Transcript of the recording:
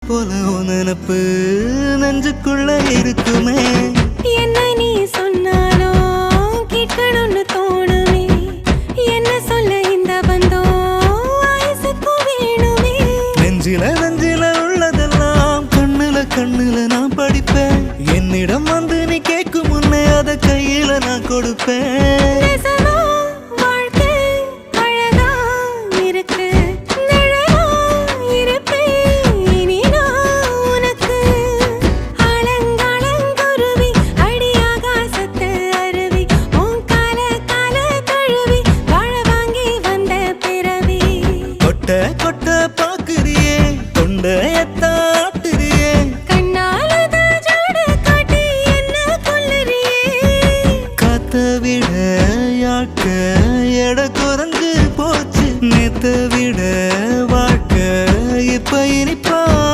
போல நினப்பு நெஞ்சுக்குள்ள இருக்குமே என்ன நீ சொன்னாலோ கேட்கணும்னு தோணுமே என்ன சொல்ல இந்த பந்தோ ஆயுசுக்கு வேணுமே நெஞ்சில